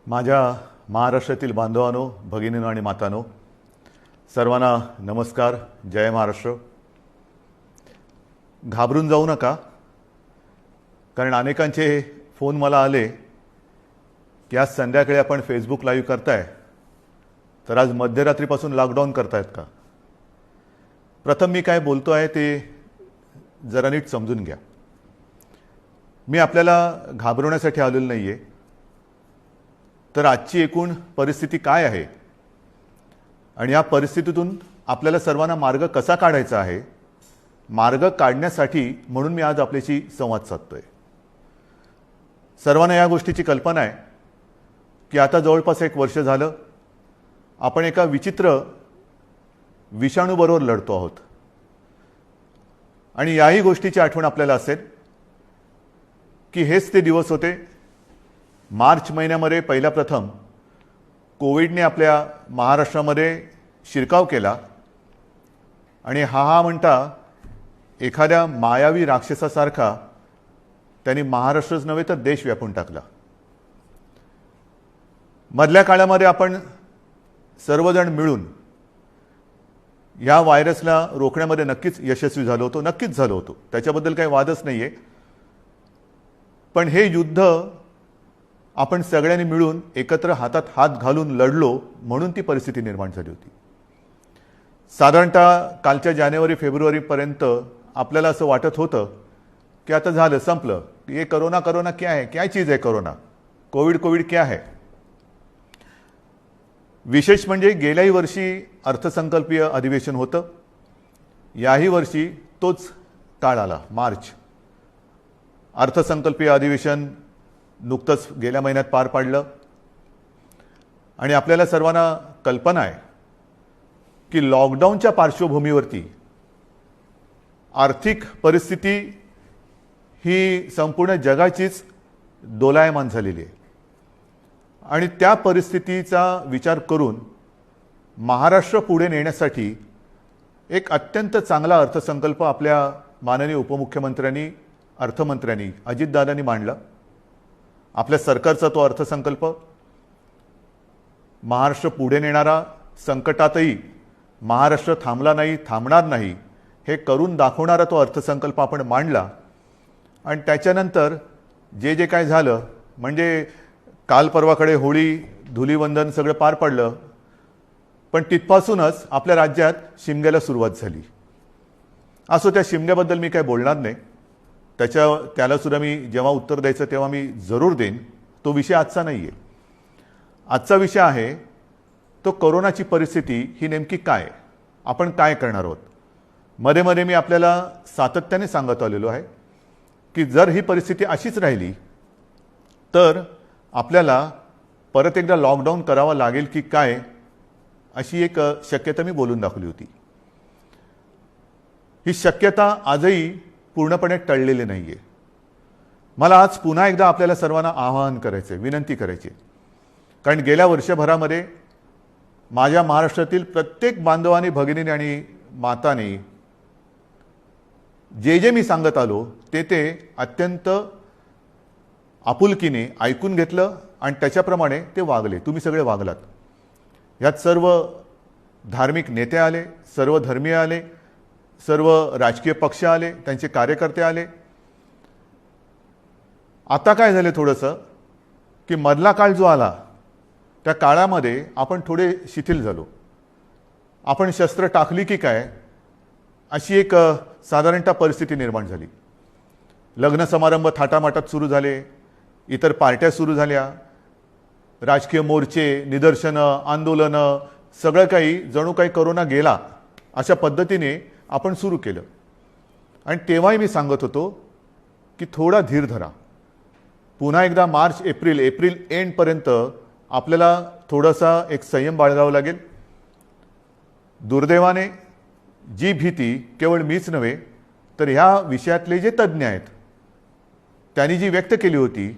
माझ्या महाराष्ट्रातील बांधवांनो, भगिनींनो आणि मातांनो, सर्वांना नमस्कार. जय महाराष्ट्र. घाबरून जाऊ नका, कारण अनेकांचे फोन मला आले की आज संध्याकाळी आपण फेसबुक लाईव्ह करताय, तर आज मध्यरात्रीपासून लॉकडाऊन करतायत का. प्रथम मी काय बोलतो आहे ते जरा नीट समजून घ्या. मी आपल्याला घाबरवण्यासाठी आलेलो नाही आहे, तर आजची एकूण परिस्थिती काय आहे आणि या परिस्थितीतून आपल्याला सर्वांना मार्ग कसा काढायचा आहे, मार्ग काढण्यासाठी म्हणून मी आज आपल्याशी संवाद साधतोय. सर्वांना या गोष्टीची कल्पना आहे की आता जवळपास 1 वर्ष झालं आपण एका विचित्र विषाणूबरोबर लढतो आहोत. आणि याही गोष्टीची आठवण आपल्याला असेल की हेच ते दिवस होते मार्च महिन्यामध्ये पहिला प्रथम कोविडने आपल्या महाराष्ट्रामध्ये शिरकाव केला आणि हा म्हणता एखाद्या मायावी राक्षसासारखा त्यांनी महाराष्ट्रच नव्हे तर देश व्यापून टाकला. मधल्या काळामध्ये आपण सर्वजण मिळून या व्हायरसला रोखण्यामध्ये नक्कीच यशस्वी झालो होतो, नक्कीच झालो होतो, त्याच्याबद्दल काही वादच नाही आहे. पण हे युद्ध आपण सगळ्यांनी मिळून एकत्र हातात हात घालून लढलो म्हणून ती परिस्थिती निर्माण झाली होती. साधारणतः कालच्या जानेवारी-फेब्रुवारीपर्यंत आपल्याला असं वाटत होतं की आता झालं, संपलं. ये कोरोना कोरोना क्या है, क्या चीज़ है कोरोना, कोविड क्या है. विशेष म्हणजे गेल्याही वर्षी अर्थसंकल्पीय अधिवेशन होतं, याही वर्षी तोच काळ आला, मार्च. अर्थसंकल्पीय अधिवेशन नुकतंच गेल्या महिन्यात पार पाडलं आणि आपल्याला सर्वांना कल्पना आहे की लॉकडाऊनच्या पार्श्वभूमीवरती आर्थिक परिस्थिती ही संपूर्ण जगाचीच दोलायमान झालेली आहे. आणि त्या परिस्थितीचा विचार करून महाराष्ट्र पुढे नेण्यासाठी एक अत्यंत चांगला अर्थसंकल्प आपल्या माननीय उपमुख्यमंत्र्यांनी, अर्थमंत्र्यांनी, अजितदादांनी मांडला. आपल्या सरकारचा तो अर्थसंकल्प महाराष्ट्र पुढे नेणारा, संकटातही महाराष्ट्र थांबला नाही, थांबणार नाही हे करून दाखवणारा तो अर्थसंकल्प आपण मांडला. आणि त्याच्यानंतर जे जे काय झालं, म्हणजे काल परवाकडे होळी, धुलीवंदन सगळं पार पडलं, पण तिथपासूनच आपल्या राज्यात शिमग्याला सुरुवात झाली. असो, त्या शिमग्याबद्दल मी काय बोलणार नाही, त्याला सुद्धा मी जेव्हा उत्तर द्यायचं तेव्हा मी जरूर देईन. तो विषय आजचा नाही आहे. आजचा विषय आहे तो कोरोनाची परिस्थिती ही नेमकी काय, आपण काय करणार आहोत. मध्ये मध्ये मी आपल्याला सातत्याने सांगत आलेलो आहे की जर ही परिस्थिती अशीच राहिली तर आपल्याला परत एकदा लॉकडाऊन करावा लागेल की काय, अशी एक शक्यता मी बोलून दाखवली होती. ही शक्यता आजही पूर्णपणे टळलेली नाही आहे. मला आज पुन्हा एकदा आपल्याला सर्वांना आवाहन करायचे, विनंती करायची, कारण गेल्या वर्षभरामध्ये माझ्या महाराष्ट्रातील प्रत्येक बांधवांनी, भगिनींनी आणि मातांनी जे जे मी सांगत आलो ते अत्यंत आपुलकीने ऐकून घेतलं आणि त्याच्याप्रमाणे ते वागले. तुम्ही सगळे वागलात. यात सर्व धार्मिक नेते आले, सर्व धर्मीय आले, सर्व राजकीय पक्ष आले, त्यांचे कार्यकर्ते आले. आता काय झाले थोडंसं की मधला काळ जो आला त्या काळामध्ये आपण थोडे शिथिल झालो. आपण शस्त्र टाकली की काय अशी एक साधारणतः परिस्थिती निर्माण झाली. लग्न समारंभ थाटामाटात सुरू झाले, इतर पार्ट्या सुरू झाल्या, राजकीय मोर्चे, निदर्शनं, आंदोलनं, सगळं काही जणू काही कोरोना गेला अशा पद्धतीने आपण सुरू केलं. आणि तेव्हाही मी सांगत होतो की थोडा धीर धरा. पुन्हा एकदा मार्च एप्रिल एंडपर्यंत आपल्याला थोडासा एक संयम बाळगावा लागेल. दुर्दैवाने जी भीती केवळ मीच नव्हे तर ह्या विषयातले जे तज्ज्ञ आहेत त्यांनी जी व्यक्त केली होती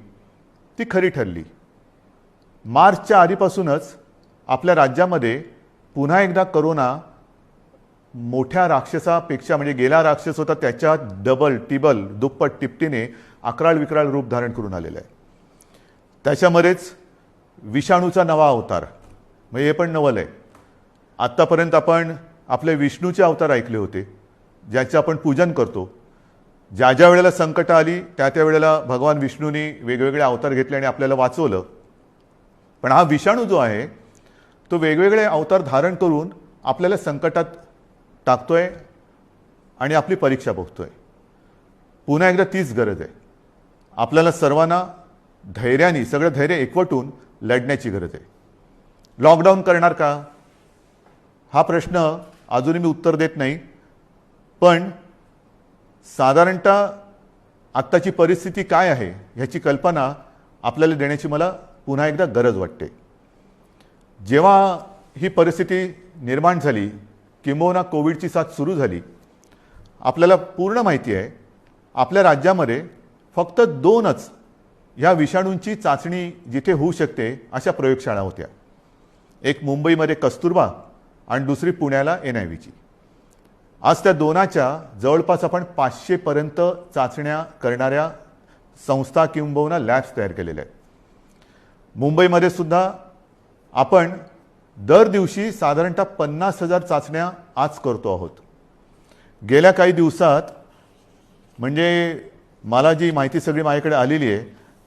ती खरी ठरली. मार्चच्या आधीपासूनच आपल्या राज्यामध्ये पुन्हा एकदा कोरोना मोठ्या राक्षसापेक्षा, म्हणजे गेला राक्षस होता त्याच्या डबल टिबल दुप्पट तिपटीने अकराळ विकराळ रूप धारण करून आलेलं आहे. त्याच्यामध्येच विषाणूचा नवा अवतार, म्हणजे हे पण नवल आहे. आत्तापर्यंत आपण आपले विष्णूचे अवतार ऐकले होते, ज्याचे आपण पूजन करतो. ज्या ज्या वेळेला संकट आली त्या त्या वेळेला भगवान विष्णूंनी वेगवेगळे अवतार घेतले आणि आपल्याला वाचवलं. पण हा विषाणू जो आहे तो वेगवेगळे अवतार धारण करून आपल्याला संकटात टाकतोय आणि आपली परीक्षा बघतोय. पुन्हा एकदा तीच गरज आहे. आपल्याला सर्वांना धैर्याने, सगळं धैर्य एकवटून लढण्याची गरज आहे. लॉकडाऊन करणार का हा प्रश्न अजूनही मी उत्तर देत नाही. पण साधारणतः आत्ताची परिस्थिती काय आहे ह्याची कल्पना आपल्याला देण्याची मला पुन्हा एकदा गरज वाटते. जेव्हा ही परिस्थिती निर्माण झाली, किंबहुना कोविडची साथ सुरू झाली, आपल्याला पूर्ण माहिती आहे आपल्या राज्यामध्ये फक्त 2च ह्या विषाणूंची चाचणी जिथे होऊ शकते अशा प्रयोगशाळा होत्या. एक मुंबईमध्ये कस्तुरबा आणि दुसरी पुण्याला NIVची. आज त्या 2च्या जवळपास आपण 500 पर्यंत चाचण्या करणाऱ्या संस्था किंबहुना लॅब्स तयार केलेल्या आहेत. मुंबईमध्ये सुद्धा आपण दर दिवशी साधारणतः 50,000 चाचण्या आज करतो आहोत. गेल्या काही दिवसात म्हणजे मला जी माहिती सगळी माझ्याकडे आलेली आहे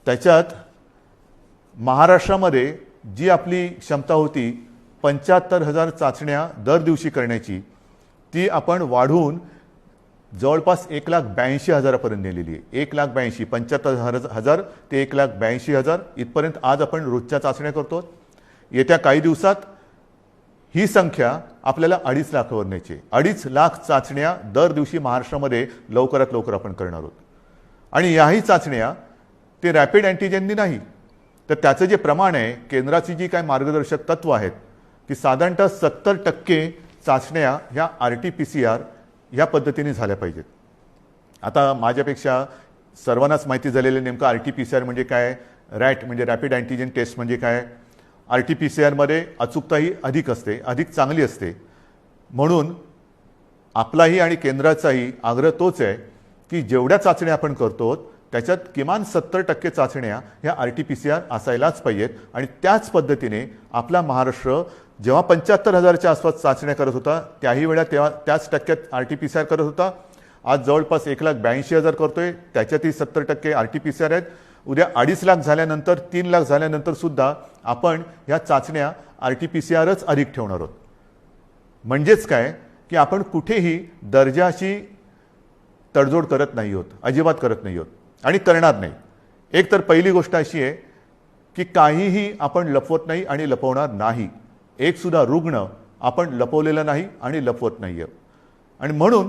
त्याच्यात महाराष्ट्रामध्ये जी आपली क्षमता होती 75,000 चाचण्या दर दिवशी करण्याची, ती आपण वाढवून जवळपास 1,82,000 पर्यंत नेलेली आहे. 1,82,000, 75,000 ते 1,82,000 इथपर्यंत आज आपण रोजच्या चाचण्या करतो. येत्या काही दिवसात ही संख्या आपल्याला 2.5 लाखावर न्यायची आहे. 2.5 लाख चाचण्या दर दिवशी महाराष्ट्रामध्ये लवकरात लवकर आपण करणार आहोत. आणि याही चाचण्या ते रॅपिड अँटीजेननी नाही, तर त्याचं जे प्रमाण आहे, केंद्राची जी काय मार्गदर्शक तत्व आहेत, ती साधारणतः 70% चाचण्या ह्या RT-PCR ह्या पद्धतीने झाल्या पाहिजेत. आता माझ्यापेक्षा सर्वांनाच माहिती झालेलं नेमकं RT-PCR म्हणजे काय, रॅट म्हणजे रॅपिड अँटीजेन टेस्ट म्हणजे काय. RT-PCR अचूकताही अधिक असते, अधिक चांगली असते. म्हणून आपलाही आणि केंद्राचाही आग्रह तोच आहे की जेवढ्या चाचण्या आपण करतो त्याच्यात किमान 70% चाचण्या ह्या RT-PCR असायलाच पाहिजेत. आणि त्याच पद्धतीने आपला महाराष्ट्र जेव्हा 75,000च्या आसपास चाचण्या करत होता त्याही वेळा तेव्हा त्याच टक्क्यात RT-PCR करत होता. आज जवळपास 1,82,000 करतोय, त्याच्यातही 70% RT-PCR आहेत. उद्या 2.5 लाख झाल्यानंतर, 3 लाख झाल्यानंतर सुद्धा आपण ह्या चाचण्या RT-PCRच अधिक ठेवणार आहोत. म्हणजेच काय की आपण कुठेही दर्जाची तडजोड करत नाही आहोत, अजिबात करत नाही आहोत आणि करणार नाही. एक तर पहिली गोष्ट अशी आहे की काहीही आपण लपवत नाही आणि लपवणार नाही. एक सुद्धा रुग्ण आपण लपवलेला नाही आणि लपवत नाही आहे. आणि म्हणून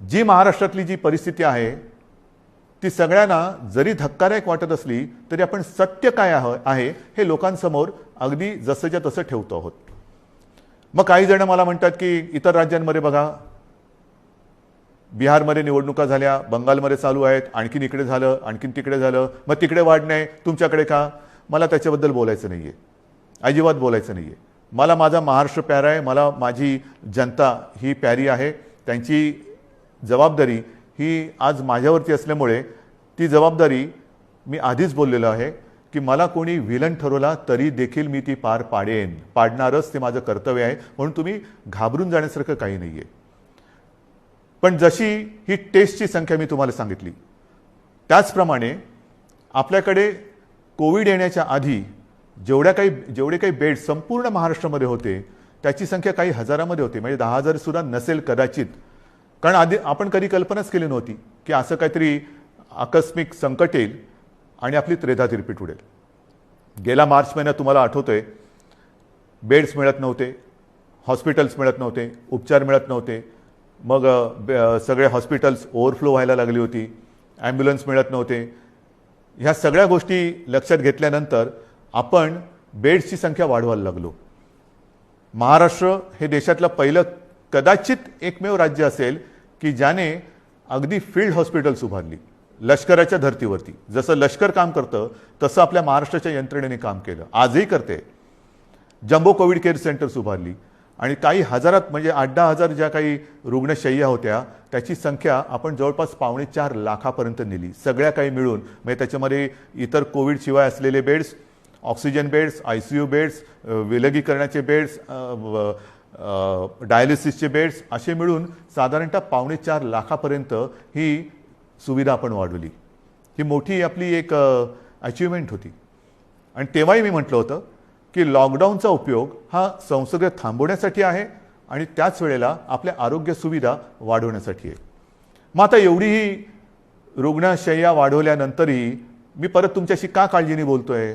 जी महाराष्ट्रातली जी परिस्थिती आहे ती सगळ्यांना जरी धक्कादायक वाटत असली तरी आपण सत्य काय आहे हे लोकांसमोर अगदी जसंच्या तसं ठेवतो आहोत. मग काही जण मला म्हणतात की इतर राज्यांमध्ये बघा, बिहारमध्ये निवडणुका झाल्या, बंगालमध्ये चालू आहेत, आणखीन इकडे झालं, आणखीन तिकडे झालं, मग तिकडे वाढ नाही, तुमच्याकडे का. मला त्याच्याबद्दल बोलायचं नाही आहे, अजिबात बोलायचं नाही आहे. मला माझा महाराष्ट्र प्यारा आहे, मला माझी जनता ही प्यारी आहे. त्यांची जबाबदारी ही आज माझ्यावरती असल्यामुळे ती जबाबदारी मी आधीच बोललेलो आहे की मला कोणी विलन ठरवला तरी देखील मी ती पार पाडेन, पाडणारच, ते माझं कर्तव्य आहे. म्हणून तुम्ही घाबरून जाण्यासारखं काही नाही आहे. पण जशी ही टेस्टची संख्या मी तुम्हाला सांगितली त्याचप्रमाणे आपल्याकडे कोविड येण्याच्या आधी जेवढे काही बेड संपूर्ण महाराष्ट्रामध्ये होते त्याची संख्या काही हजारामध्ये होती, म्हणजे 10,000 सुद्धा नसेल कदाचित. कारण आधी आपण कधी कल्पनाच केली नव्हती की असं काहीतरी आकस्मिक संकट येईल आणि आपली त्रेधा तिरपीट उडेल. गेला मार्च महिन्यात तुम्हाला आठवतंय बेड्स मिळत नव्हते, हॉस्पिटल्स मिळत नव्हते, उपचार मिळत नव्हते. मग सगळे हॉस्पिटल्स ओव्हरफ्लो व्हायला लागली होती, ॲम्ब्युलन्स मिळत नव्हते. ह्या सगळ्या गोष्टी लक्षात घेतल्यानंतर आपण बेड्सची संख्या वाढवायला लागलो. महाराष्ट्र हे देशातलं पहिलं कदाचित एकमेव राज्य असेल की ज्याने अगदी फील्ड हॉस्पिटल्स उभारली लष्कराच्या धर्तीवरती. जसं लष्कर काम करतं तसं आपल्या महाराष्ट्राच्या यंत्रणेने काम केलं, आजही करते. जम्बो कोविड केअर सेंटर्स उभारली आणि काही हजारात म्हणजे 8-10 ज्या काही रुग्णशय्या होत्या त्याची संख्या आपण जवळपास 3.25 लाखापर्यंत नेली, सगळ्या काही मिळून. म्हणजे त्याच्यामध्ये इतर कोविड शिवाय असलेले beds, oxygen beds, ICU beds, विलगीकरणाचे बेड्स, डायलिसिसचे बेड्स असे मिळून साधारणतः 4.25 लाखापर्यंत ही सुविधा आपण वाढवली. ही मोठी आपली एक अचिव्हमेंट होती. आणि तेव्हाही मी म्हटलं होतं की लॉकडाऊनचा उपयोग हा संसर्ग थांबवण्यासाठी आहे आणि त्याच वेळेला आपल्या आरोग्य सुविधा वाढवण्यासाठी आहे. मग आता एवढीही रुग्णशय्या वाढवल्यानंतरही मी परत तुमच्याशी का काळजीने बोलतोय,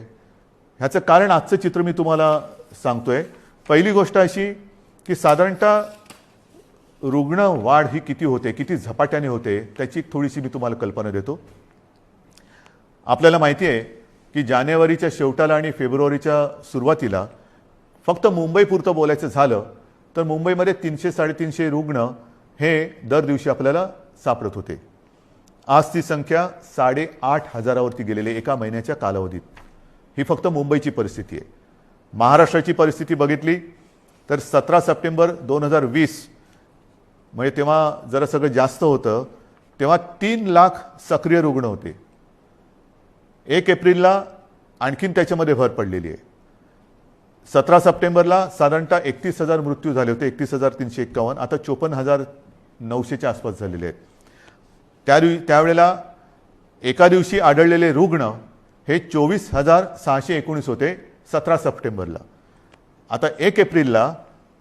ह्याचं कारण आजचं चित्र मी तुम्हाला सांगतोय. पहिली गोष्ट अशी की साधारणतः रुग्ण वाढ ही किती होते, किती झपाट्याने होते, त्याची थोडीशी मी तुम्हाला कल्पना देतो. आपल्याला माहिती आहे की जानेवारीच्या शेवटाला आणि फेब्रुवारीच्या सुरुवातीला फक्त मुंबईपुरतं बोलायचं झालं तर मुंबईमध्ये 300-350 रुग्ण हे दर दिवशी आपल्याला सापडत होते. आज ती संख्या 8,500वरती गेलेली एका महिन्याच्या कालावधीत. ही फक्त मुंबईची परिस्थिती आहे. महाराष्ट्राची परिस्थिती बघितली तर 17 सप्टेंबर 2020 म्हणजे तेव्हा जरा सगळं जास्त होतं, तेव्हा 3 लाख सक्रिय रुग्ण होते. 1 एप्रिलला आणखीन त्याच्यामध्ये भर पडलेली आहे. 17 सप्टेंबरला साधारणतः 31,000 मृत्यू झाले होते, 31,351. आता 54,900च्या आसपास झालेले आहेत. त्यावेळेला एका दिवशी आढळलेले रुग्ण हे 24,619 होते 17 सप्टेंबरला. आता 1 एप्रिलला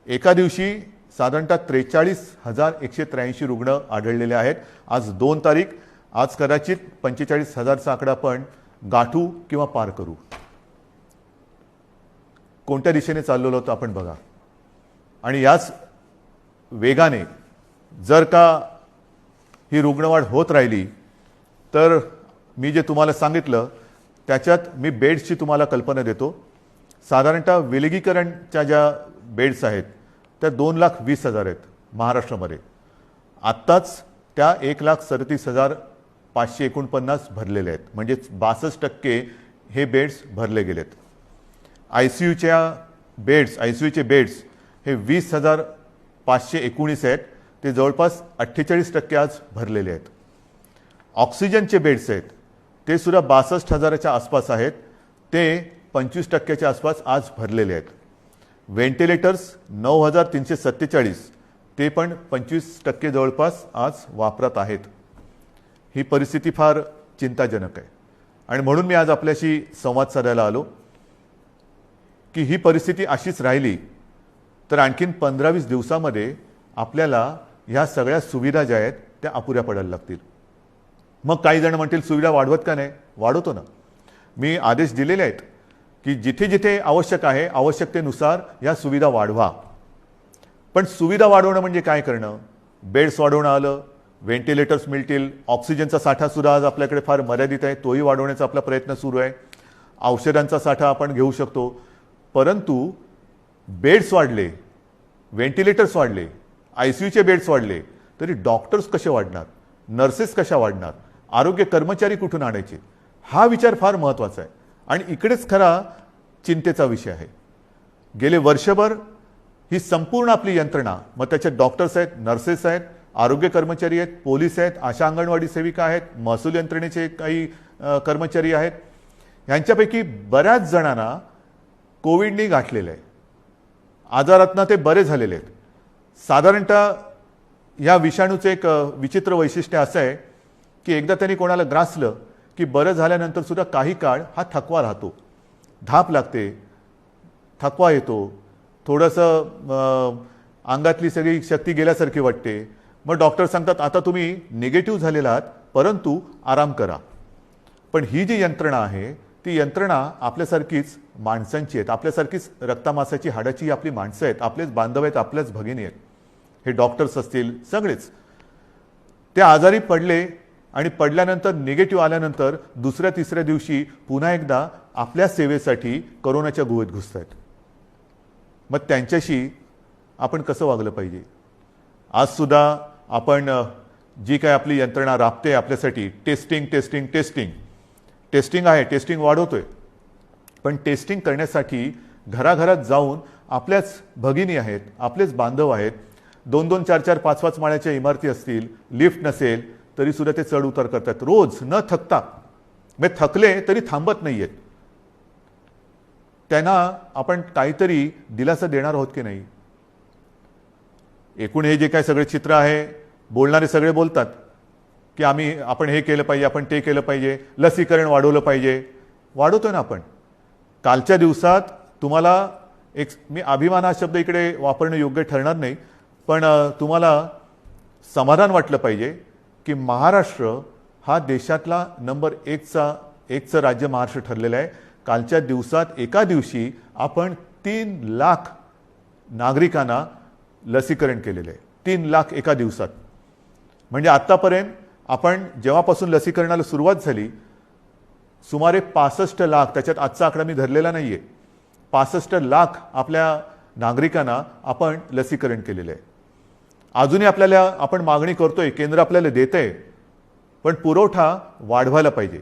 एका दिवशी साधारणतः 43,183 रुग्ण आढळलेले आहेत. आज 2 तारीख. आज कदाचित 45,000चा आकडा आपण गाठू किंवा पार करू. कोणत्या दिशेने चाललेलो होतो आपण बघा. आणि याच वेगाने जर का ही रुग्णवाढ होत राहिली तर मी जे तुम्हाला सांगितलं त्याच्यात मी बेड्सची तुम्हाला कल्पना देतो. साधारणतः विलगीकरणच्या ज्या बेड्स आहेत त्या 2,20,000 आहेत महाराष्ट्रामध्ये. आत्ताच त्या 1,37,549 भरलेले आहेत, म्हणजे 62% हे बेड्स भरले गेलेत. ICUचे बेड्स हे 20,519 आहेत, ते जवळपास 48% आज भरलेले आहेत. ऑक्सिजनचे बेड्स आहेत ते सुद्धा 62,000च्या आसपास आहेत, ते 25%च्या आसपास आज भरलेले आहेत. व्हेंटिलेटर्स 9,347 ते पण 25% जवळपास आज वापरात आहेत. ही परिस्थिती फार चिंताजनक आहे. आणि म्हणून मी आज आपल्याशी संवाद साधायला आलो की ही परिस्थिती अशीच राहिली तर आणखीन 15-20 दिवसामध्ये आपल्याला ह्या सगळ्या सुविधा ज्या आहेत त्या अपुऱ्या पडायला लागतील. मग काही जण म्हणतील सुविधा वाढवत का नाही? वाढवतो ना. मी आदेश दिलेले आहेत की जिथे जिथे आवश्यक आहे आवश्यकतेनुसार या सुविधा वाढवा. पण सुविधा वाढवणं म्हणजे काय करणं? बेड्स वाढवणं आलं, व्हेंटिलेटर्स मिळतील, ऑक्सिजनचा साठा सुद्धा आज आपल्याकडे फार मर्यादित आहे, तोही वाढवण्याचा आपला प्रयत्न सुरू आहे. औषधांचा साठा आपण घेऊ शकतो. परंतु बेड्स वाढले, व्हेंटिलेटर्स वाढले, ICUचे बेड्स वाढले तरी डॉक्टर्स कसे वाढणार, नर्सेस कशा वाढणार, आरोग्य कर्मचारी कुठून आणायचे? हा विचार फार महत्त्वाचा आहे आणि इकडेच खरा चिंतेचा विषय आहे. गेले वर्षभर ही संपूर्ण आपली यंत्रणा, मग त्याच्यात डॉक्टर्स आहेत, नर्सेस आहेत, आरोग्य कर्मचारी आहेत, पोलीस आहेत, आशा अंगणवाडी सेविका आहेत, महसूल यंत्रणेचे काही कर्मचारी आहेत, यांच्यापैकी बऱ्याच जणांना कोविडने गाठलेलं आहे. आजारातनं ते बरे झालेले आहेत. साधारणतः या विषाणूचं एक विचित्र वैशिष्ट्य असं आहे की एकदा त्यांनी कोणाला ग्रासलं की बरं झाल्यानंतर सुद्धा काही काळ हा थकवा राहतो, धाप लागते, थकवा येतो, थोडंसं अंगातली सगळी शक्ती गेल्यासारखी वाटते. मग डॉक्टर सांगतात आता तुम्ही निगेटिव्ह झालेला आहात परंतु आराम करा. पण ही जी यंत्रणा आहे ती यंत्रणा आपल्यासारखीच माणसांची आहेत, आपल्यासारखीच रक्तामासाची हाडाची आपली माणसं आहेत, आपलेच बांधव आहेत, आपल्याच भगिनी आहेत. हे डॉक्टर्स असतील सगळेच ते आजारी पडले आणि पडल्यानंतर निगेटिव्ह आल्यानंतर दुसऱ्या तिसऱ्या दिवशी पुन्हा एकदा आपल्या सेवेसाठी कोरोनाच्या गुहेत घुसत आहेत. मग त्यांच्याशी आपण कसं वागलं पाहिजे? आज सुद्धा आपण जी काय आपली यंत्रणा राबते आपल्यासाठी, टेस्टिंग आहे, टेस्टिंग वाढवतोय. पण टेस्टिंग करण्यासाठी घराघरात जाऊन आपल्याच भगिनी आहेत, आपलेच बांधव आहेत, 2-2, 4-4, 5-5 माळ्याच्या इमारती असतील, लिफ्ट नसेल तरी सुद्धा ते चढ उतार करतात, रोज न थकता. मग थकले तरी थांबत नाहीयेत. त्यांना आपण काहीतरी दिलासा देणार आहोत की नाही. एकूण हे जे काय सगळे चित्र आहे, बोलणारे सगळे बोलतात की आपण हे केलं पाहिजे, आपण ते केलं पाहिजे, लसीकरण वाढवलं पाहिजे. वाढवतोय ना आपण. कालच्या दिवसात तुम्हाला मी अभिमान हा शब्द इकडे वापरणं योग्य ठरणार नाही, पण तुम्हाला समाधान वाटलं पाहिजे की महाराष्ट्र हा देशातला नंबर एकचं राज्य महाराष्ट्र ठरलेलं आहे. कालच्या दिवसात एका दिवशी आपण 3 लाख नागरिकांना लसीकरण केलेलं आहे. 3 लाख एका दिवसात. म्हणजे आत्तापर्यंत आपण जेव्हापासून लसीकरणाला सुरुवात झाली सुमारे 65 लाख, त्याच्यात आजचा आकडा मी धरलेला नाही आहे, 65 लाख आपल्या नागरिकांना आपण लसीकरण केलेलं आहे. अजूनही आपण मागणी करतोय, केंद्र आपल्याला देतंय, पण पुरवठा वाढवायला पाहिजे.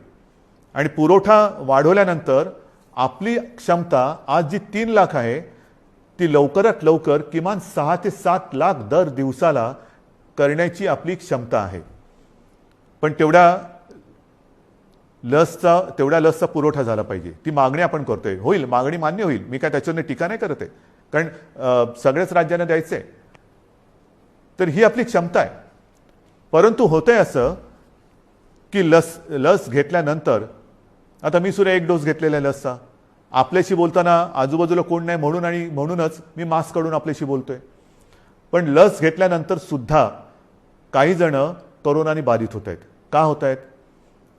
आणि पुरवठा वाढवल्यानंतर आपली क्षमता आज जी 3 लाख आहे ती लवकरात लवकर किमान 6 ते 7 लाख दर दिवसाला करण्याची आपली क्षमता आहे. पण तेवढ्या लसचा पुरवठा झाला पाहिजे. ती मागणी आपण करतोय. होईल, मागणी मान्य होईल, मी काय त्याच्यावर टीका नाही करत आहे, कारण सगळ्याच राज्यांना द्यायचं आहे. तर ही आपली क्षमता आहे. परंतु होतंय असं की लस घेतल्यानंतर, आता मी सुद्धा 1 डोस घेतलेला आहे लसचा. आपल्याशी बोलताना आजूबाजूला कोण नाही म्हणूनच मी मास्क काढून आपल्याशी बोलतोय. पण लस घेतल्यानंतर सुद्धा काही जण कोरोनाने बाधित होत आहेत. का होत आहेत?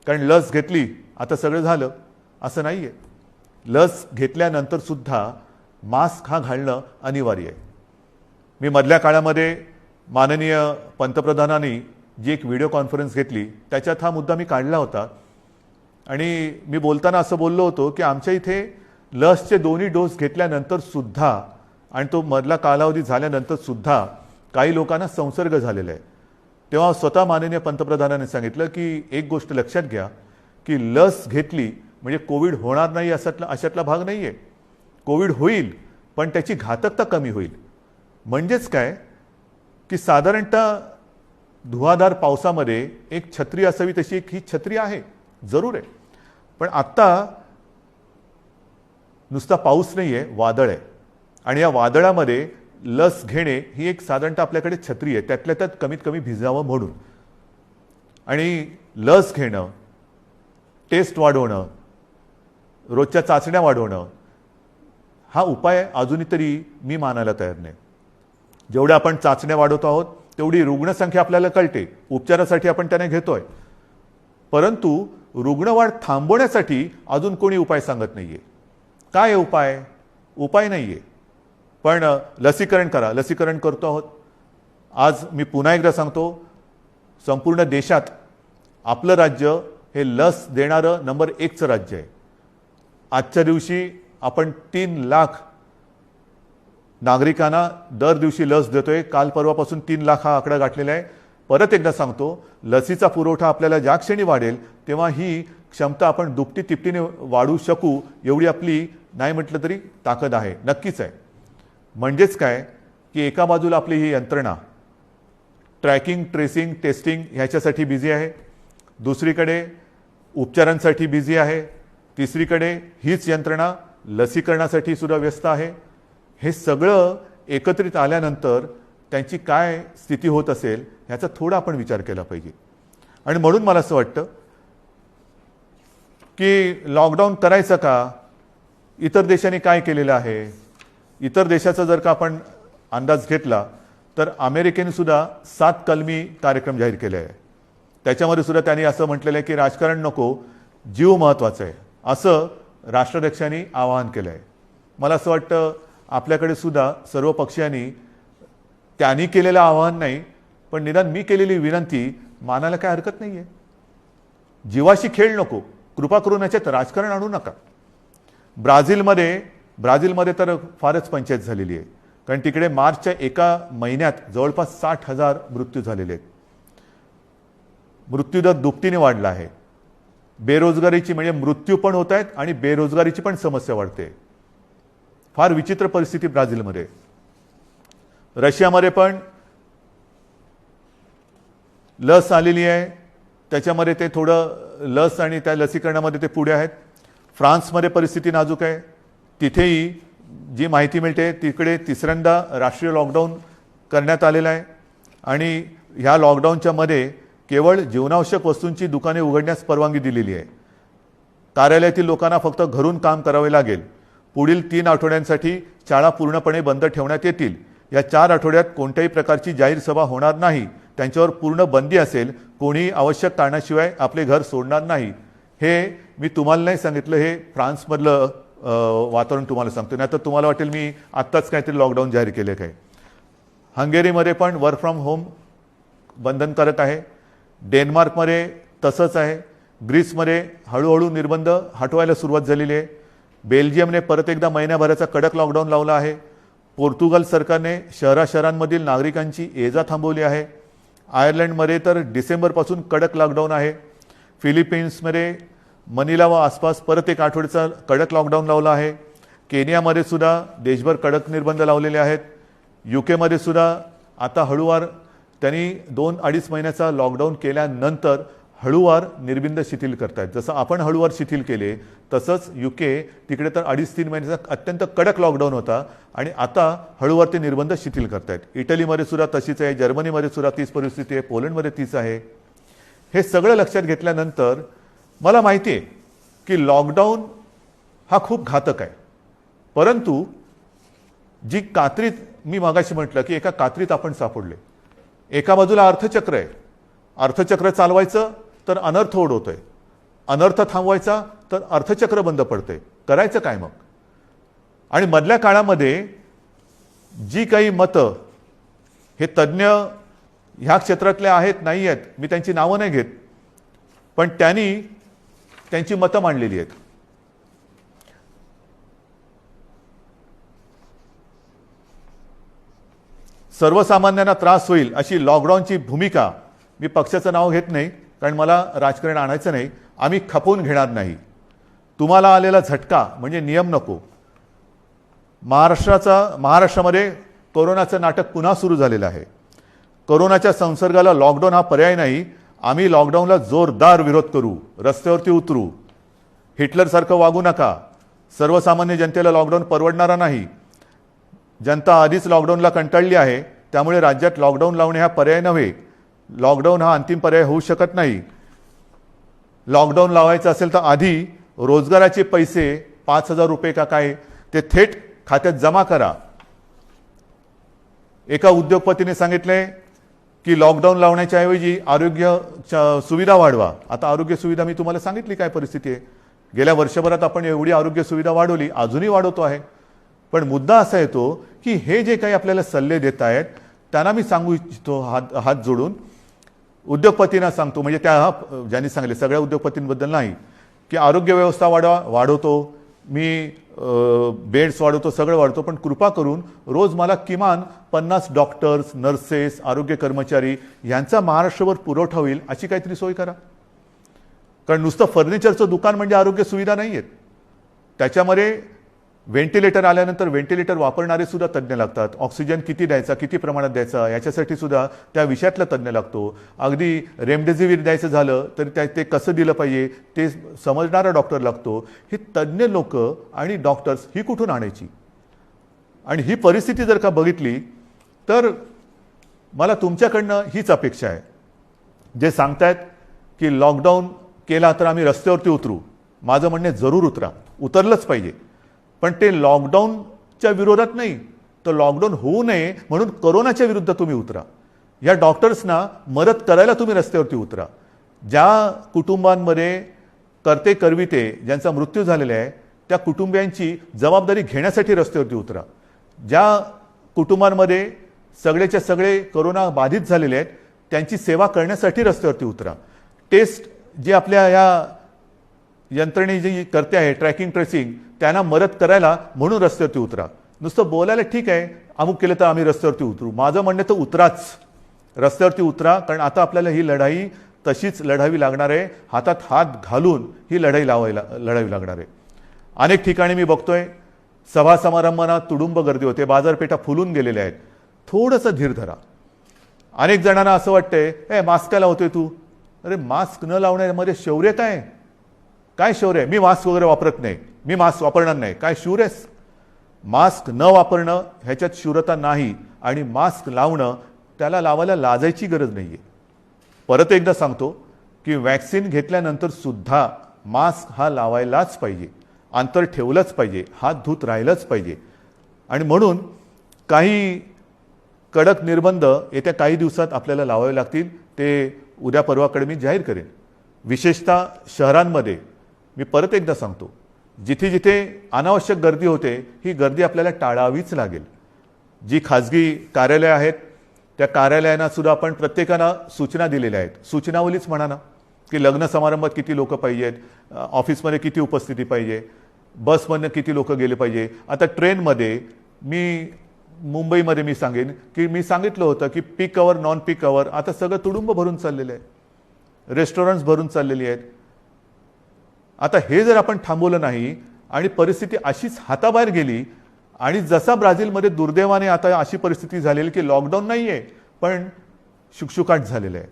कारण लस घेतली आता सगळं झालं असं नाहीये. लस घेतल्यानंतर सुद्धा मास्क हा घालणं अनिवार्य आहे. मी मधल्या काळामध्ये माननीय पंतप्रधानांनी जी एक व्हिडिओ कॉन्फरन्स घेतली त्याच्यात हा मुद्दा मी काढला होता. आणि मी बोलताना असं बोललो होतो की आमच्या इथे लसचे 2 डोस घेतल्यानंतर सुद्धा आणि तो मधला कालावधी झाल्यानंतर सुद्धा काही लोकांना संसर्ग झालेला आहे. तेव्हा स्वतः माननीय पंतप्रधानांनी सांगितलं की एक गोष्ट लक्षात घ्या की लस घेतली म्हणजे कोविड होणार नाही अशातला भाग नाही आहे. कोविड होईल, पण त्याची घातकता कमी होईल. म्हणजेच काय की साधारणतः धुवाधार पावसामध्ये एक छत्री असावी तशी एक ही छत्री आहे, जरूर आहे. पण आत्ता नुसता पाऊस नाही आहे, वादळ आहे. आणि या वादळामध्ये लस घेणे ही एक साधारणतः आपल्याकडे छत्री आहे, त्यातल्या त्यात कमीत कमी भिजावं म्हणून. आणि लस घेणं, टेस्ट वाढवणं, रोजच्या चाचण्या वाढवणं हा उपाय अजूनही तरी मी मानायला तयार नाही. जेवढ्या आपण चाचण्या वाढवतो आहोत तेवढी रुग्णसंख्या आपल्याला कळते, उपचारासाठी आपण त्याने घेतोय. परंतु रुग्णवाढ थांबवण्यासाठी अजून कोणी उपाय सांगत नाहीये. काय उपाय? उपाय नाहीये. पण लसीकरण करा, लसीकरण करतो आहोत. आज मी पुन्हा एकदा सांगतो, संपूर्ण देशात आपलं राज्य हे लस देणारं नंबर 1चं राज्य आहे. आजच्या दिवशी आपण 3 लाख नागरिकांना दर दिवशी लस देतोय. काल परवापासून 3 लाख हा आकडा गाठलेला आहे. परत एकदा सांगतो, लसीचा पुरवठा आपल्याला ज्या क्षणी वाढेल तेव्हा ही क्षमता आपण दुपटी तिपटीने वाढवू शकू एवढी आपली नाही म्हटलं तरी ताकद आहे, नक्कीच आहे. म्हणजेच काय की एका बाजूला आपली ही यंत्रणा ट्रॅकिंग, ट्रेसिंग, टेस्टिंग ह्याच्यासाठी बिझी आहे, दुसरीकडे उपचारांसाठी बिझी आहे, तिसरीकडे हीच यंत्रणा लसीकरणासाठी सुद्धा व्यस्त आहे. हे सगळं एकत्रित आल्यानंतर त्यांची काय स्थिती होत असेल ह्याचा थोडा आपण विचार केला पाहिजे. आणि म्हणून मला असं वाटतं की लॉकडाऊन करायचं का? इतर देशांनी काय केलेलं आहे? इतर देशाचा जर का आपण अंदाज घेतला तर अमेरिकेने सुद्धा 7 कलमी कार्यक्रम जाहीर केले आहे. त्याच्यामध्ये सुद्धा त्यांनी असं म्हटलेलं आहे की राजकारण नको, जीव महत्त्वाचा आहे, असं राष्ट्राध्यक्षांनी आवाहन केलं आहे. मला असं वाटतं आपल्याकडे सुद्धा सर्व पक्षीयांनी त्यांनी केलेलं आवाहन नाही, पण निदान मी केलेली विनंती मानायला काय हरकत नाही आहे. जीवाशी खेळ नको, कृपा करून याच्यात राजकारण आणू नका. ब्राझीलमध्ये तर फारच पंचायत झालेली आहे, कारण तिकडे मार्चच्या एका महिन्यात जवळपास 60,000 मृत्यू झालेले आहेत. मृत्यूदर दुपटीने वाढला आहे. बेरोजगारीची म्हणजे मृत्यू पण होत आहेत आणि बेरोजगारीची पण समस्या वाढते. फार विचित्र परिस्थिती ब्राझीलमध्ये. रशियामध्ये पण लस आलेली आहे, त्याच्यामध्ये ते थोडं लस आणि त्या लसीकरणामध्ये ते पुढे आहेत. फ्रान्समध्ये परिस्थिती नाजूक आहे. तिथेही जी माहिती मिळते तिकडे तिसऱ्यांदा राष्ट्रीय लॉकडाऊन करण्यात आलेला आहे आणि ह्या लॉकडाऊनच्या मध्ये केवळ जीवनावश्यक वस्तूंची दुकाने उघडण्यास परवानगी दिलेली आहे. कार्यालयातील लोकांना फक्त घरून काम करावे लागेल. पुढील 3 आठवड्यांसाठी शाळा पूर्णपणे बंद ठेवण्यात येतील. या 4 आठवड्यात कोणत्याही प्रकारची जाहीर सभा होणार नाही. त्यांच्यावर पूर्ण बंदी असेल. कोणी आवश्यक कारणाशिवाय आपले घर सोडणार नाही. हे मी तुम्हाला नाही सांगितलं, हे फ्रान्समधलं वातावरण तुम्हाला सांगतो. नाही तर तुम्हाला वाटेल मी आत्ताच काहीतरी लॉकडाऊन जाहीर केले काय. हंगेरीमध्ये पण वर्क फ्रॉम होम बंधनकारक आहे. डेन्मार्कमध्ये तसंच आहे. ग्रीसमध्ये हळूहळू निर्बंध हटवायला सुरुवात झालेली आहे. बेल्जियमने परत एकदा महिन्याभराचा कडक लॉकडाऊन लावला आहे. पोर्तुगाल सरकारने शहरांमधील नागरिकांची ये जा थांबवली आहे. आयर्लंडमध्ये तर डिसेंबरपासून कडक लॉकडाऊन आहे. फिलिपिन्समध्ये मनिला व आसपास परत एक आठवड्याचा कडक लॉकडाऊन लावला आहे. केनियामध्ये सुद्धा देशभर कडक निर्बंध लावलेले आहेत. यूकेमध्ये सुद्धा आता हळूवार त्यांनी 2-2.5 महिन्याचा लॉकडाऊन केल्यानंतर हळूवार निर्बंध शिथिल करतायत. जसं आपण हळूवार शिथिल केले तसंच यूके तिकडे तर 2.5-3 महिन्याचा अत्यंत कडक लॉकडाऊन होता आणि आता हळूवार ते निर्बंध शिथिल करतायत. इटलीमध्ये सुद्धा तशीच आहे. जर्मनीमध्ये सुद्धा तीच परिस्थिती आहे. पोलंडमध्ये तीच आहे. हे सगळं लक्षात घेतल्यानंतर मला माहिती आहे की लॉकडाऊन हा खूप घातक आहे. परंतु जी कात्रीत मी मागाशी म्हटलं की एका कात्रीत आपण सापडले. एका बाजूला अर्थचक्र आहे. अर्थचक्र चालवायचं तर अनर्थ ओढवतोय. अनर्थ थांबवायचा तर अर्थचक्र बंद पडतंय. करायचं काय मग. आणि मधल्या काळामध्ये जी काही मतं हे तज्ज्ञ ह्या क्षेत्रातले आहेत नाही आहेत, मी त्यांची नावं नाही घेत, पण त्यांनी त्यांची मतं मांडलेली आहेत. सर्वसामान्यांना त्रास होईल अशी लॉकडाऊनची भूमिका, मी पक्षाचं नाव घेत नाही कारण मला राजकारण आणायचं नाही, आम्ही खपवून घेणार नाही. तुम्हाला आलेला झटका म्हणजे नियम नको. महाराष्ट्रामध्ये कोरोनाचं नाटक पुन्हा सुरू झालेलं आहे. कोरोनाच्या संसर्गाला लॉकडाऊन हा पर्याय नाही. आम्ही लॉकडाऊनला जोरदार विरोध करू. रस्त्यावरती उतरू. हिटलरसारखं वागू नका. सर्वसामान्य जनतेला लॉकडाऊन परवडणारा नाही. जनता आधीच लॉकडाऊनला कंटाळली आहे. त्यामुळे राज्यात लॉकडाऊन लावणे हा पर्याय नव्हे. लॉकडाऊन हा अंतिम पर्याय होऊ शकत नाही. लॉकडाऊन लावायचं असेल तर आधी रोजगाराचे पैसे 5,000 रुपये का काय ते थेट खात्यात जमा करा. एका उद्योगपतीने सांगितले की लॉकडाऊन लावण्याच्या ऐवजी आरोग्य सुविधा वाढवा. आता आरोग्य सुविधा मी तुम्हाला सांगितली काय परिस्थिती आहे. गेल्या वर्षभरात आपण एवढी आरोग्य सुविधा वाढवली, अजूनही वाढवतो आहे. पण मुद्दा असा येतो की हे जे काही आपल्याला सल्ले देत आहेत त्यांना मी सांगू इच्छितो हात जोडून, उद्योगपतींना सांगतो, म्हणजे त्या ज्यांनी सांगले सगळ्या उद्योगपतींबद्दल नाही, की आरोग्य व्यवस्था वाढवतो मी, बेड्स वाढवतो, सगळं वाढवतो, पण कृपा करून रोज मला किमान 50 डॉक्टर्स, नर्सेस, आरोग्य कर्मचारी यांचा महाराष्ट्रभर पुरवठा होईल अशी काहीतरी सोय करा. कारण नुसतं फर्निचरचं दुकान म्हणजे आरोग्य सुविधा नाही आहेत. त्याच्यामध्ये व्हेंटिलेटर आल्यानंतर व्हेंटिलेटर वापरणारे सुद्धा तज्ज्ञ लागतात. ऑक्सिजन किती द्यायचा, किती प्रमाणात द्यायचा याच्यासाठी सुद्धा त्या विषयातला तज्ज्ञ लागतो. अगदी रेमडेसिवीर द्यायचं झालं तर ते कसं दिलं पाहिजे ते समजणारा डॉक्टर लागतो. ही तज्ज्ञ लोक आणि डॉक्टर्स ही कुठून आणायची. आणि ही परिस्थिती जर का बघितली तर मला तुमच्याकडनं हीच अपेक्षा आहे. जे सांगतायत की लॉकडाऊन केला तर आम्ही रस्त्यावरती उतरू, माझं म्हणणे जरूर उतरा, उतरलंच पाहिजे. पण ते लॉकडाऊनच्या विरोधात नाही, तर लॉकडाऊन होऊ नये म्हणून कोरोनाच्या विरुद्ध तुम्ही उतरा. या डॉक्टर्सना मदत करायला तुम्ही रस्त्यावरती उतरा. ज्या कुटुंबांमध्ये करते करविते ज्यांचा मृत्यू झालेला आहे त्या कुटुंबियांची जबाबदारी घेण्यासाठी रस्त्यावरती उतरा. ज्या कुटुंबांमध्ये सगळेच्या सगळे कोरोना बाधित झालेले आहेत त्यांची सेवा करण्यासाठी रस्त्यावरती उतरा. टेस्ट जे आपल्या या यंत्रणे जी करते आहे ट्रॅकिंग ट्रेसिंग त्यांना मदत करायला म्हणून रस्त्यावरती उतरा. नुसतं बोलायला ठीक आहे अमुक केलं तर आम्ही रस्त्यावरती उतरू, माझं म्हणणं तर उतराच, रस्त्यावरती उतरा. कारण आता आपल्याला ही लढाई तशीच लढावी लागणार आहे. हातात हात घालून ही लढाई लढावी लागणार आहे. अनेक ठिकाणी मी बघतोय सभा समारंभांना तुडुंब गर्दी होते, बाजारपेठा फुलून गेलेल्या आहेत. थोडंसं धीर धरा. अनेक जणांना असं वाटतंय मास्क का लावतोय तू. अरे मास्क न लावण्यामध्ये शौर्य काय. काय शौर्य आहे? मी मास्क वगैरे वापरत नाही, मी मास्क वापरणार नाही. काय शूर आहेस? मास्क न वापरणं ह्याच्यात शूरता नाही. आणि मास्क लावणं, त्याला लावायला लाजायची गरज नाही आहे. परत एकदा सांगतो की वॅक्सिन घेतल्यानंतर सुद्धा मास्क हा लावायलाच पाहिजे, अंतर ठेवलंच पाहिजे, हात धुत राहिलंच पाहिजे. आणि म्हणून काही कडक निर्बंध येत्या काही दिवसात आपल्याला लावावे लागतील. ते उद्या परवाकडे मी जाहीर करेन. विशेषतः शहरांमध्ये मी परत एकदा सांगतो, जिथे जिथे अनावश्यक गर्दी होते, ही गर्दी आपल्याला टाळावीच लागेल. जी खाजगी कार्यालय आहेत, त्या कार्यालयांना सुद्धा आपण प्रत्येकाला सूचना दिलेल्या आहेत. सूचनावलीच म्हणा ना, की लग्न समारंभात किती लोक पाहिजेत, ऑफिसमध्ये किती उपस्थिती पाहिजे, बसमधनं किती लोक गेले पाहिजे. आता ट्रेनमध्ये मी मुंबईमध्ये मी सांगेन की मी सांगितलं होतं की पीक अवर नॉन पीक अवर आता सगळं तुडुंब भरून चाललेलं आहे, रेस्टॉरंट्स भरून चाललेली आहेत. आता हे जर आपण थांबवलं नाही आणि परिस्थिती अशीच हाताबाहेर गेली आणि जसा ब्राझीलमध्ये दुर्दैवाने आता अशी परिस्थिती झालेली की लॉकडाऊन नाही आहे पण शुकशुकाट झालेलं आहे.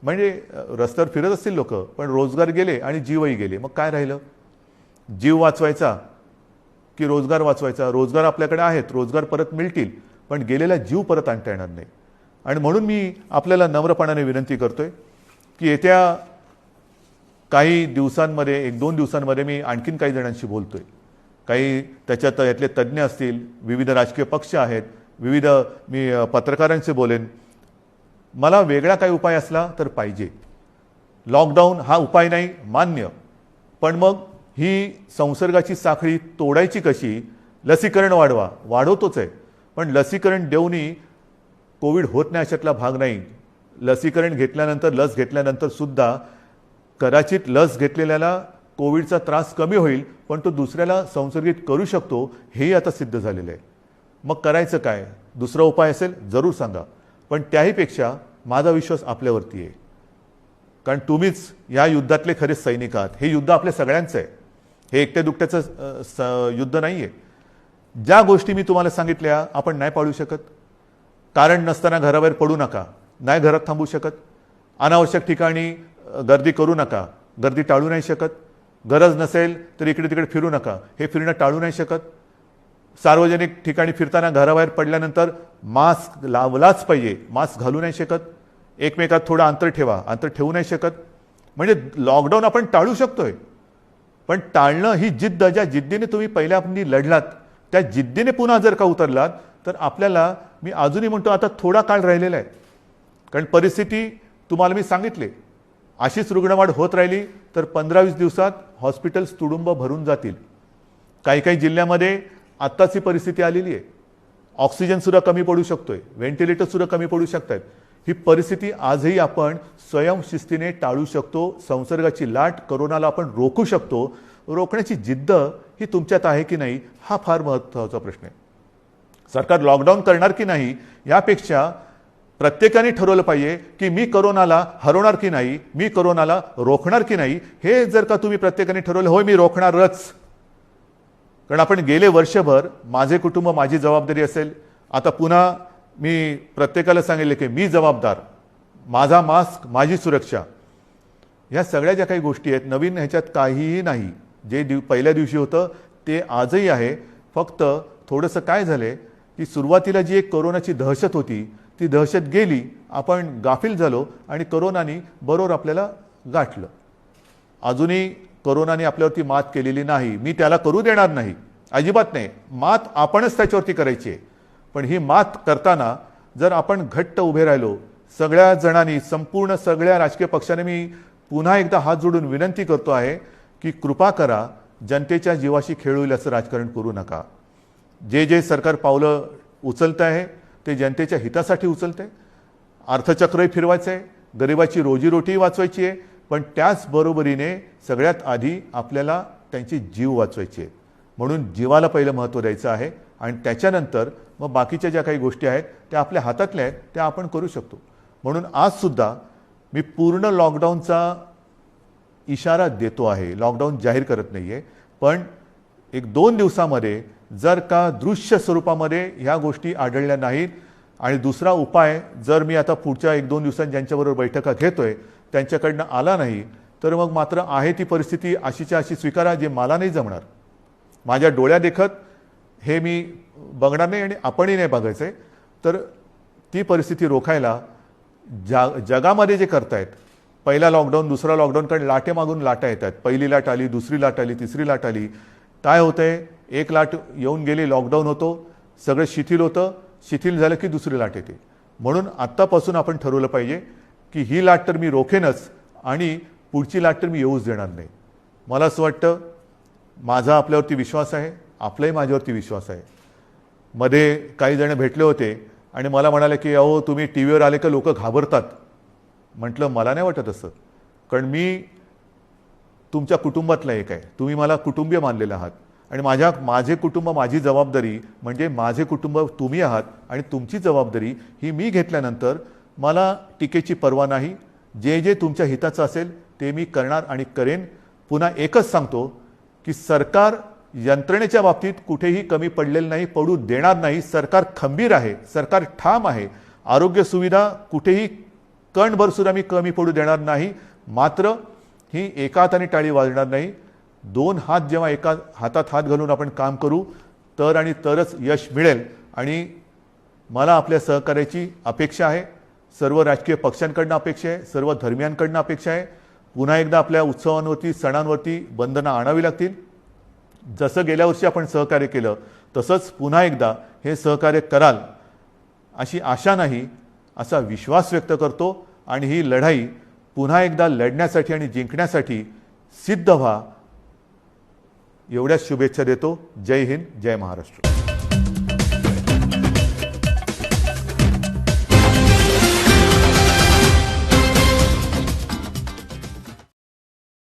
म्हणजे रस्त्यावर फिरत असतील लोक पण रोजगार गेले आणि जीवही गेले. मग काय राहिलं? जीव वाचवायचा की रोजगार वाचवायचा? रोजगार आपल्याकडे आहेत, रोजगार परत मिळतील, पण गेलेला जीव परत आणता येणार नाही. आणि म्हणून मी आपल्याला नम्रपणाने विनंती करतोय की येत्या काही दिवसांमध्ये, 1-2 दिवसांमध्ये मी आणखीन काही जणांशी बोलतोय. काही त्याच्यात यातले तज्ज्ञ असतील, विविध राजकीय पक्ष आहेत, विविध मी पत्रकारांशी बोलेन. मला वेगळा काही उपाय असला तर पाहिजे. लॉकडाऊन हा उपाय नाही, मान्य, पण मग ही संसर्गाची साखळी तोडायची कशी? लसीकरण वाढवा, वाढवतोच आहे, पण लसीकरण देऊनही कोविड होत नाही अशातला भाग नाही. लसीकरण घेतल्यानंतर, लस घेतल्यानंतर सुद्धा कदाचित लस घेतलेल्याला कोविडचा त्रास कमी होईल, पण तो दुसऱ्याला संसर्गित करू शकतो, हेही आता सिद्ध झालेलं आहे. मग करायचं काय? दुसरा उपाय असेल जरूर सांगा, पण त्याहीपेक्षा माझा विश्वास आपल्यावरती आहे. कारण तुम्हीच या युद्धातले खरे सैनिक आहात. हे युद्ध आपल्या सगळ्यांचं आहे, हे एकट्या दुकट्याचं युद्ध नाही आहे. ज्या गोष्टी मी तुम्हाला सांगितल्या आपण नाही पाळू शकत. कारण नसताना घराबाहेर पडू नका, नाही घरात थांबू शकत. अनावश्यक ठिकाणी गर्दी करू नका, गर्दी टाळू नाही शकत. गरज नसेल तर इकडे तिकडे फिरू नका, हे फिरणं टाळू नाही शकत. सार्वजनिक ठिकाणी फिरताना घराबाहेर पडल्यानंतर मास्क लावलाच पाहिजे, मास्क घालू नाही शकत. एकमेकात थोडं अंतर ठेवा, अंतर ठेवू नाही शकत. म्हणजे लॉकडाऊन आपण टाळू शकतोय, पण टाळणं ही जिद्द, ज्या जिद्दीने तुम्ही पहिल्यापासून लढलात त्या जिद्दीने पुन्हा जर का उतरलात तर आपल्याला, मी अजूनही म्हणतो आता थोडा काळ राहिलेला आहे. कारण परिस्थिती तुम्हाला मी सांगितले, अशीच रुग्णवाढ होत राहिली तर 15-20 दिवसात हॉस्पिटल्स तुडुंब भरून जातील. काही काही जिल्ह्यामध्ये आत्ताची परिस्थिती आलेली आहे. ऑक्सिजनसुद्धा कमी पडू शकतोय, व्हेंटिलेटरसुद्धा कमी पडू शकत आहेत. ही परिस्थिती आजही आपण स्वयंशिस्तीने टाळू शकतो. संसर्गाची लाट, कोरोनाला आपण रोखू शकतो. रोखण्याची जिद्द ही तुमच्यात आहे की नाही, हा फार महत्त्वाचा प्रश्न आहे. सरकार लॉकडाऊन करणार की नाही यापेक्षा प्रत्येकाने ठरवलं पाहिजे की मी कोरोनाला हरवणार की नाही, मी कोरोनाला रोखणार की नाही. हे जर का तुम्ही प्रत्येकाने ठरवलं, होय मी रोखणारच. कारण आपण गेले वर्षभर माझे कुटुंब माझी जबाबदारी असेल, आता पुन्हा मी प्रत्येकाला सांगितले की मी जबाबदार, माझा मास्क माझी सुरक्षा. ह्या सगळ्या ज्या काही गोष्टी आहेत, नवीन ह्याच्यात काहीही नाही. जे पहिल्या दिवशी होतं ते आजही आहे. फक्त थोडंसं काय झालंय की सुरुवातीला जी एक कोरोनाची दहशत होती ती दहशत गेली, आपण गाफील झालो आणि कोरोनाने बरोबर आपल्याला गाठलं. अजूनही कोरोनाने आपल्यावरती मात केलेली नाही, मी त्याला करू देणार नाही, अजिबात नाही. मात आपणच त्याच्यावरती करायची आहे. पण ही मात करताना जर आपण घट्ट उभे राहिलो सगळ्या जणांनी, संपूर्ण सगळ्या राजकीय पक्षाने, मी पुन्हा एकदा हात जोडून विनंती करतो आहे की कृपा करा, जनतेच्या जीवाशी खेळ होईल असं राजकारण करू नका. जे जे सरकार पावलं उचलत आहे ते जनतेच्या हितासाठी उचलते. अर्थचक्रही फिरवायचं आहे, गरिबाची रोजीरोटी वाचवायची आहे, पण त्याचबरोबरीने सगळ्यात आधी आपल्याला त्यांची जीव वाचवायची आहे. म्हणून जीवाला पहिलं महत्त्व द्यायचं आहे आणि त्याच्यानंतर मग बाकीच्या ज्या काही गोष्टी आहेत त्या आपल्या हातातल्या आहेत त्या आपण करू शकतो. म्हणून आजसुद्धा मी पूर्ण लॉकडाऊनचा इशारा देतो आहे, लॉकडाऊन जाहीर करत नाही आहे. पण 1-2 दिवसामध्ये जर का दृश्य स्वरूपामध्ये ह्या गोष्टी आढळल्या नाहीत आणि दुसरा उपाय जर मी आता पुढच्या 1-2 दिवसांत ज्यांच्याबरोबर बैठका घेतोय त्यांच्याकडनं आला नाही तर मग मात्र आहे ती परिस्थिती अशीच्या अशी स्वीकारा, जे मला नाही जमणार. माझ्या डोळ्या देखत हे मी बघणार नाही आणि आपणही नाही बघायचं आहे. तर ती परिस्थिती रोखायला जगामध्ये जे करतायत, पहिला लॉकडाऊन दुसरा लॉकडाऊन, कारण लाटे मागून लाटा येतात. पहिली लाट आली, दुसरी लाट आली, तिसरी लाट आली. काय होतंय, एक लाट येऊन गेली, लॉकडाऊन होतो, सगळं शिथिल होतं, शिथिल झालं की दुसरी लाट येते. म्हणून आत्तापासून आपण ठरवलं पाहिजे की ही लाट तर मी रोखेनच आणि पुढची लाट तर मी येऊच देणार नाही. मला असं वाटतं, माझा आपल्यावरती विश्वास आहे, आपलाही माझ्यावरती विश्वास आहे. मध्ये काही जण भेटले होते आणि मला म्हणाले की अहो तुम्ही टी व्हीवर आले का लोक घाबरतात. म्हटलं मला नाही वाटत असं, कारण मी तुमच्या कुटुंबातला एक आहे, तुम्ही मला कुटुंबीय मानलेलं आहात आणि माझे कुटुंब, माझी जबाबदारी म्हणजे माझे कुटुंब तुम्ही आहात आणि तुमची जबाबदारी ही मी घेतल्यानंतर मला टीकेची पर्वा नाही. जे जे तुमच्या हिताचं असेल ते मी करणार आणि करेन. पुन्हा एकच सांगतो की सरकार यंत्रणेच्या बाबतीत कुठेही कमी पडलेलं नाही, पडू देणार नाही. सरकार खंबीर आहे, सरकार ठाम आहे. आरोग्य सुविधा कुठेही कणभर सुद्धा मी कमी पडू देणार नाही. मात्र ही एका हाताने टाळी वाजणार नाही. दोन हात जेव्हा एका हातात हात घालून आपण काम करू तर आणि तरच यश मिळेल. आणि मला आपल्या सहकार्याची अपेक्षा आहे, सर्व राजकीय पक्षांकडनं अपेक्षा आहे, सर्व धर्मियांकडनं अपेक्षा आहे. पुन्हा एकदा आपल्या उत्सवांवरती, सणांवरती बंधनं आणावी लागतील. जसं गेल्या वर्षी आपण सहकार्य केलं तसंच पुन्हा एकदा हे सहकार्य कराल अशी आशा नाही, असा विश्वास व्यक्त करतो. आणि ही लढाई पुन्हा एकदा लढण्यासाठी आणि जिंकण्यासाठी सिद्ध व्हा, एवढ्याच शुभेच्छा देतो. जय हिंद, जय महाराष्ट्र.